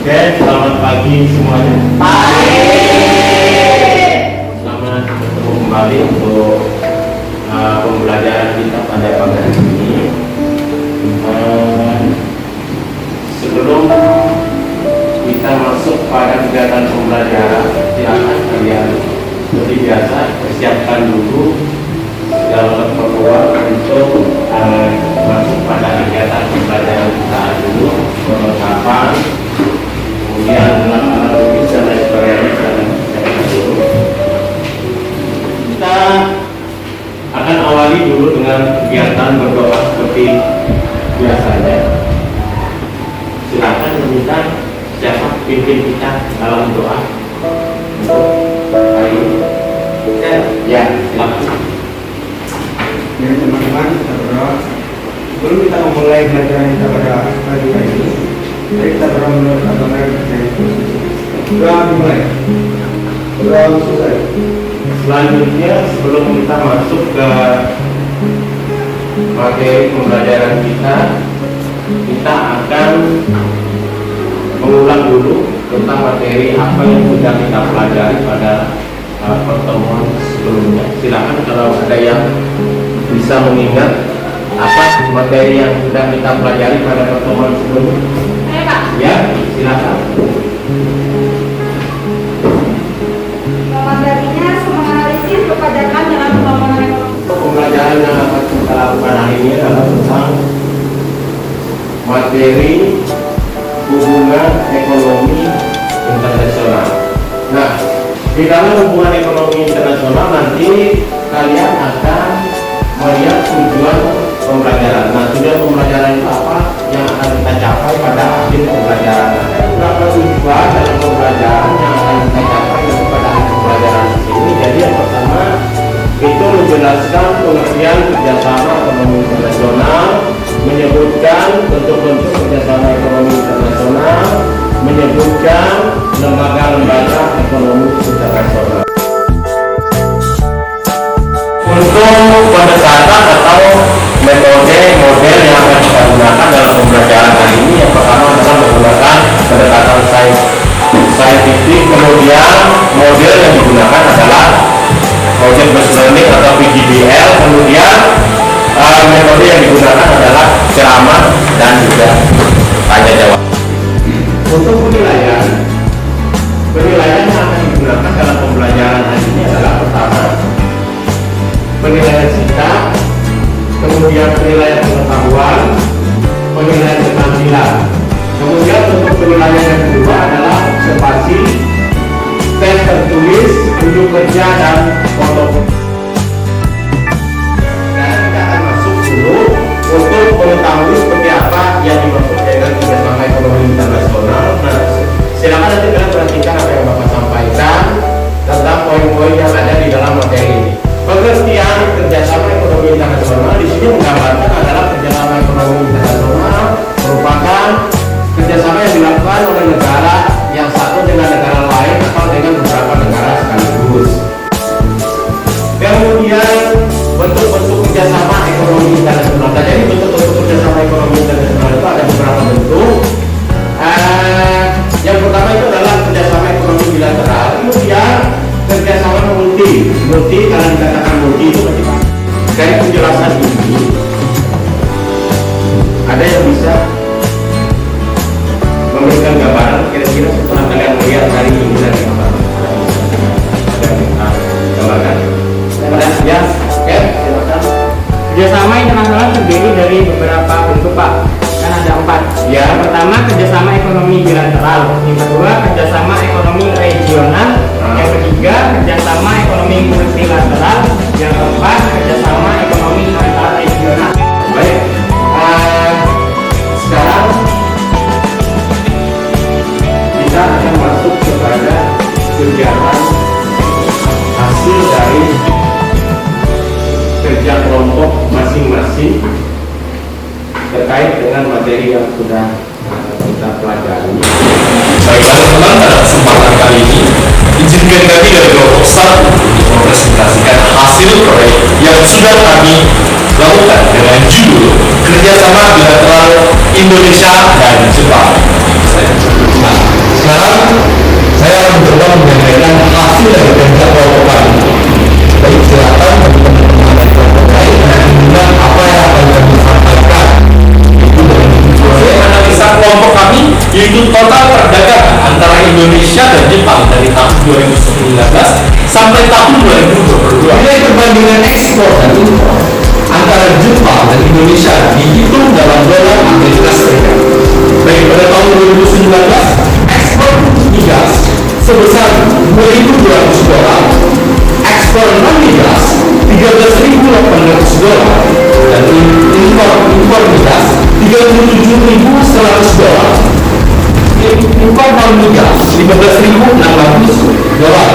Oke, selamat pagi semuanya. Selamat bertemu kembali untuk pembelajaran kita pada pagi hari ini. Sebelum kita masuk pada kegiatan pembelajaran, silakan kalian seperti biasa persiapkan dulu segala keperluan untuk masuk pada kegiatan pembelajaran kita dulu, perlengkapan, kemudian alat-alat tulis dan lain sebagainya. Kita akan awali dulu dengan kegiatan berdoa seperti biasanya. Silakan meminta siapa pimpin kita dalam doa untuk hari ini. Ya, silakan. Ya teman-teman, kita berdoa. Sebelum kita memulai pelajaran kita pada pagi hari ini, mari kita berdoa menurut agama yang percaya Yesus. Doa dimulai. Doa selesai. Selanjutnya, sebelum kita masuk ke materi pembelajaran kita akan mengulang dulu tentang materi apa yang sudah kita pelajari pada pertemuan sebelumnya. Silakan kalau ada yang bisa mengingat apa materi yang sudah kita pelajari pada pertemuan sebelumnya. Ya, silakan. Materinya menganalisis perpajakan dalam pembangunan ekonomi. Pembelajaran yang akan kita lakukan hari ini adalah tentang materi hubungan ekonomi internasional. Nah, di dalam hubungan ekonomi internasional nanti kalian akan melihat tujuan pembelajaran. Nah, tujuan pembelajaran itu apa yang akan kita capai pada akhir pembelajaran. Ada beberapa tujuan dalam pembelajaran yang akan kita capai pada akhir pembelajaran ini. Jadi yang pertama itu menjelaskan pengertian kerjasama ekonomi internasional, menyebutkan bentuk-bentuk kerjasama ekonomi internasional, menyebutkan lembaga-lembaga ekonomi internasional. Untuk pendekatan atau metode model yang akan kita gunakan dalam pembelajaran hari ini, yang pertama adalah menggunakan pendekatan saintifik. Kemudian model yang digunakan adalah project based learning atau PGBL. Kemudian metode yang digunakan adalah ceramah dan juga tanya jawab. Untuk penilaian yang akan digunakan dalam pembelajaran hari ini adalah pertama penilaian sikap, kemudian penilaian pengetahuan, penilaian keterampilan. Kemudian untuk penilaian yang kedua adalah observasi, tes tertulis, unjuk kerja dan foto. Nah, kita akan masuk dulu untuk mengetahui seperti apa yang dimaksud dengan kerjasama ekonomi internasional. Nah, silakan nanti kalian perhatikan apa yang Bapak sampaikan tentang poin-poin yang ada di dalam materi ini. Pengertian kerjasama ekonomi internasional di sini menggambarkan adalah kerjasama ekonomi internasional merupakan kerjasama yang dilakukan oleh negara yang satu dengan negara lain atau dengan beberapa negara sekaligus. Kemudian bentuk-bentuk kerjasama ekonomi internasional. Jadi bentuk-bentuk kerjasama ekonomi internasional itu ada beberapa bentuk. Yang pertama itu adalah kerjasama ekonomi bilateral. Kemudian kerjasama multi kalau dikatakan multi itu berarti dari penjelasan ini ada yang bisa memberikan gambaran kira-kira setelah kalian melihat hari ini dari apa gambarkan ya, oke, silakan. Kerjasama internasional terdiri dari beberapa bentuk, Pak. Kan ada 4. Ya. Yang pertama kerjasama ekonomi bilateral, yang kedua kerjasama ekonomi regional, yang ketiga kerjasama ekonomi multilateral, yang keempat kerjasama ekonomi antar regional. Baik, sekarang kita akan masuk kepada kegiatan hasil dari kerja kelompok masing-masing terkait dengan materi yang sudah kita pelajari. Baiklah teman-teman, pada kesempatan kali ini izinkan kami dari kelompok 1 untuk mempresentasikan hasil proyek yang sudah kami lakukan dengan judul Kerjasama Bilateral Indonesia dan Jepang. Saya sekarang saya akan mencoba menyampaikan hasil dari kerja kelompok kami. Baik, silakan teman-teman dari kelompok lain dan apa yang akan kami sampaikan. Itu dari hasil analisa kelompok kami, yaitu total perdagangan antara Indonesia dan Jepang dari tahun 2019 sampai tahun 2022. Nilai perbandingan ekspor dan impor antara Jepang dan Indonesia dihitung dalam dolar Amerika Serikat. Baik, pada tahun 2019 ekspor migas sebesar 2.200 dolar, ekspor non migas 13.800 dolar, dan impor migas 37.100 dolar. Impor non migas 15.600 dolar.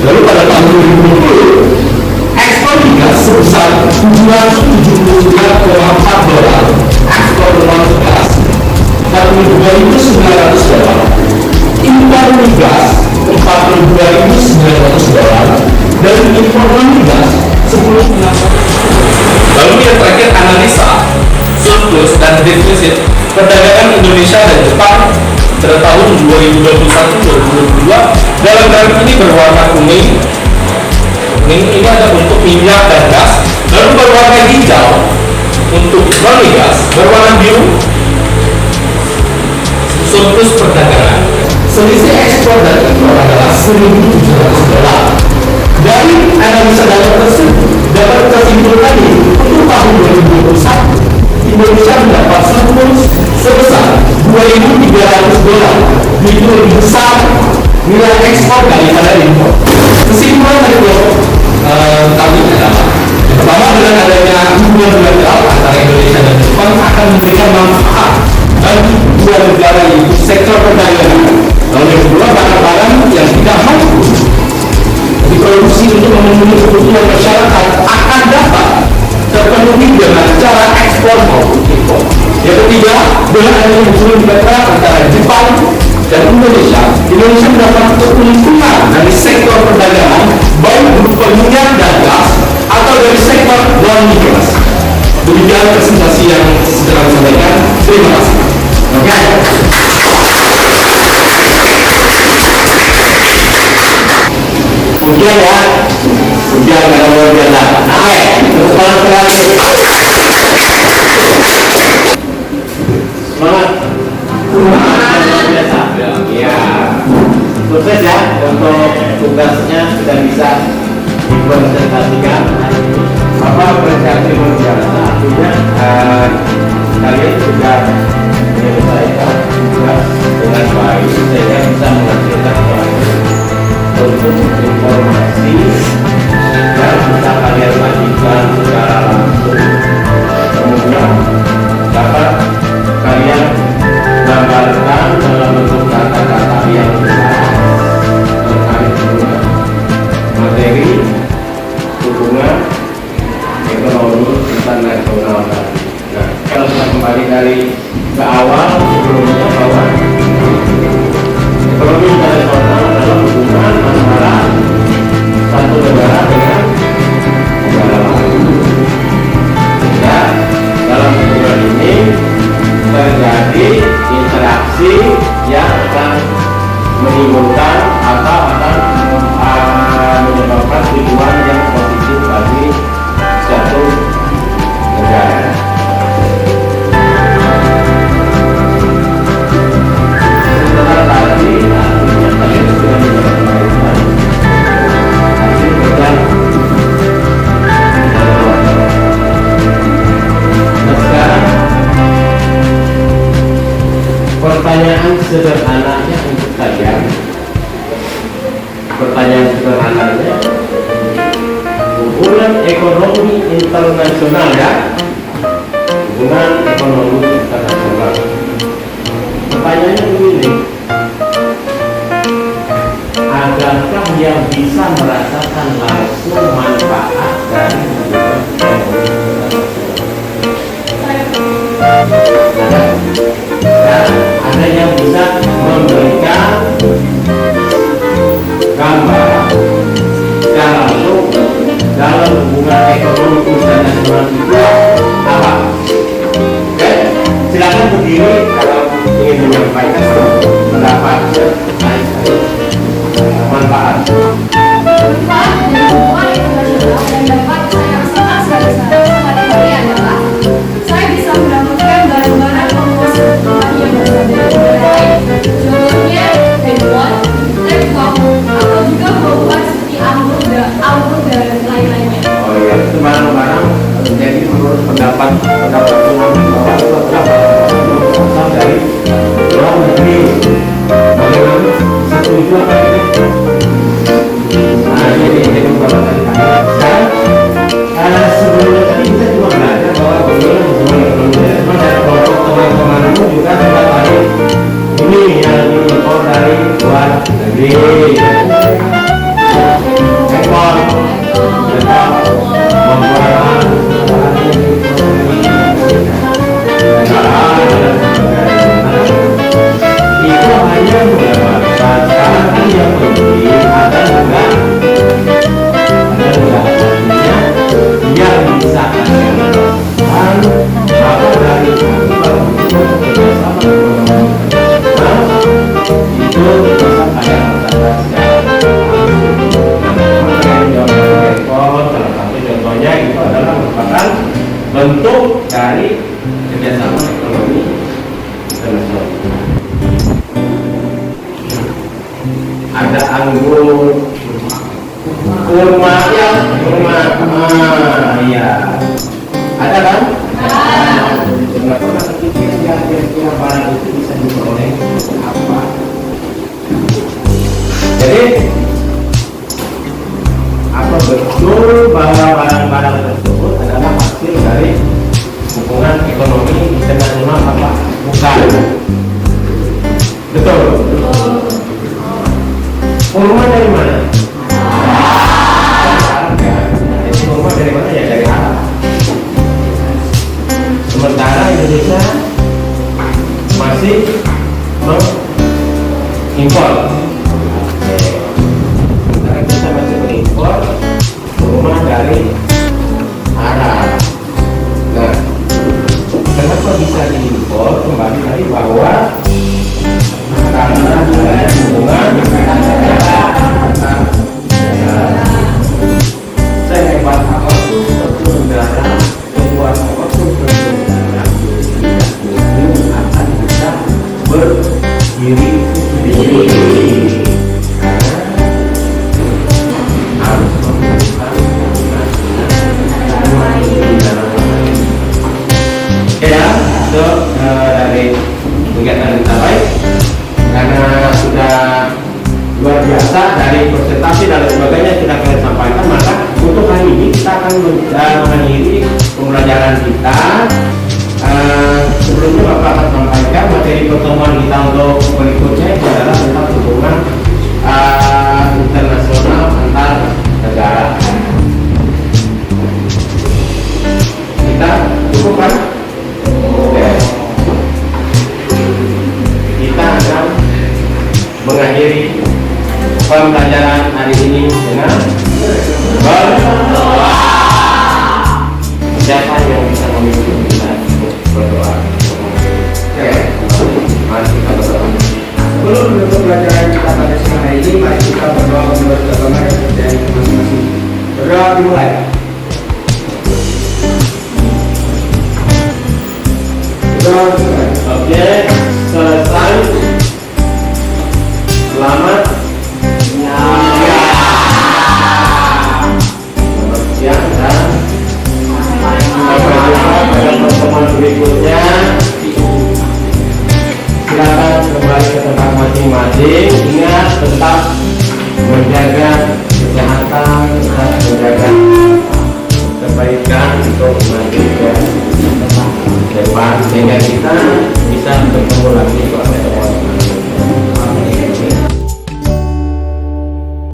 Lalu pada tahun 2020 ekspor migas sebesar 773,4 dolar, ekspor non migas 42.900 dolar, impor migas 42.900 dolar, dan impor non migas 10.900. Lalu yang terakhir analisa surplus dan defisit perdagangan Indonesia dan Jepang pada tahun 2021-2022. Dalam grafik ini berwarna kuning. Ini ada untuk minyak dan gas. Lalu berwarna hijau untuk non migas, berwarna biru surplus perdagangan. Selisih ekspor dan impor adalah 1.700 dolar. Dari analisa data tersebut dapat kita simpulkan untuk tahun 2021 Indonesia mendapat surplus sebesar 2.300 dolar. Itu lebih besar nilai ekspor daripada impor. Kesimpulan dari kelompok kami adalah pertama, dengan adanya hubungan bilateral antara Indonesia dan Jepang akan memberikan manfaat bagi dua negara, yaitu sektor perdagangan. Lalu yang kedua, barang-barang yang tidak mampu diproduksi untuk memenuhi kebutuhan masyarakat akan dapat terpenuhi dengan cara ekspor maupun impor. Yang ketiga, dengan adanya hubungan bilateral antara Jepang dan Indonesia mendapat keuntungan dari sektor perdagangan, baik berupa minyak dan gas atau dari sektor non migas. Demikian presentasi yang sedang disampaikan. Terima kasih. Kemudian karena luar biasa. Terus semangat. Ya, sukses ya untuk tugasnya sudah bisa dipresentasikan. Apa prestasi luar biasa? Artinya kalian sudah menyelesaikan tugas dengan baik sehingga bisa menghasilkan untuk informasi yang bisa kalian bagikan secara langsung. Kemudian dapat kalian gambarkan dalam bentuk kata-kata yang jelas terkait dengan materi hubungan ekonomi internasional. Nah, kalau kita kembali dari ke awal sebelumnya bahwa ekonomi internasional adalah hubungan antara satu negara dengan negara lain. Ya, dalam hubungan ini terjadi interaksi yang akan menimbulkan atau akan menyebabkan tujuan yang positif bagi suatu negara. Sementara tadi artinya kalian sudah menjelaskan hasil kerja. Nah, sekarang pertanyaan sederhananya untuk kalian. Pertanyaan sederhananya, hubungan ekonomi internasional ya, hubungan ekonomi internasional. Pertanyaannya begini, adakah yang bisa merasakan langsung manfaat dari hubungan ekonomi internasional? Ada yang bisa memberikan gambaran secara langsung dalam hubungan ekonomi internasional itu apa? Oke, silakan berdiri kalau ingin menyampaikan pendapat manfaat ya, manfaat. Manfaat dari hubungan internasional yang dapat saya rasakan sehari-hari adalah saya bisa mendapatkan barang-barang komposisi yang berasal dari negara lain. Contohnya handphone, laptop, atau juga bahan seperti anggur dan lain-lainnya. Oh iya, itu barang-barang. Jadi menurut pendapat bahwa itu berasal dari luar negeri. Bagaimana? Setuju apa itu? Nah, jadi kalau tadi sebelumnya tadi kita juga belajar bahwa bagaimana hubungan ekonomi dari kelompok teman-teman juga sudah tadi ini yang diimpor dari luar negeri. Ekspor, membuat itu hanya mendapatkan sekarang yang penting ada juga yang bisa kalian apa dari kerjasama itu bisa kalian rasakan salah satu contohnya itu adalah merupakan bentuk dari kerjasama ekonomi internasional. Ada anggur, kurma, ya, kurma, iya, ada kan? Tidak pernah terpikir ya kira-kira barang itu bisa diperoleh apa? Jadi apa betul bahwa barang-barang tersebut adalah hasil dari hubungan ekonomi internasional apa? Bukan. Betul. Kurma dari mana? Kurma dari mana ya? Dari Arab. Sementara Indonesia masih mengimpor. Sementara kita masih mengimpor kurma dari Arab. Nah, kenapa bisa diimpor? Kembali lagi bahwa karena ada hubungan saya hebat apapun negara, kuat apapun negara, itu akan bisa berdiri sendiri. Harus membutuhkan ya, itu dari kegiatan kita baik. Karena sudah luar biasa dari presentasi dan sebagainya sudah kalian sampaikan, maka untuk hari ini kita akan mengakhiri pembelajaran kita. Sebelumnya Bapak akan sampaikan materi pertemuan kita untuk berikutnya itu adalah tentang hubungan internasional antar negara. Kita cukup kan? Oke. Kita akan mengakhiri pembelajaran hari ini dengan berdoa. Siapa yang bisa memimpin kita berdoa? Oke, mari kita berdoa. Sebelum menutup pelajaran kita pada siang hari ini, mari kita berdoa menurut agama dan percayaan masing-masing. Berdoa dimulai. Berdoa dimulai. Oke, selesai. Selamat siang dan sampai jumpa pada pertemuan berikutnya. Silakan kembali ke tempat masing-masing. Ingat tetap menjaga kesehatan, tetap menjaga kebaikan untuk maju ke depan sehingga kita bisa bertemu lagi pada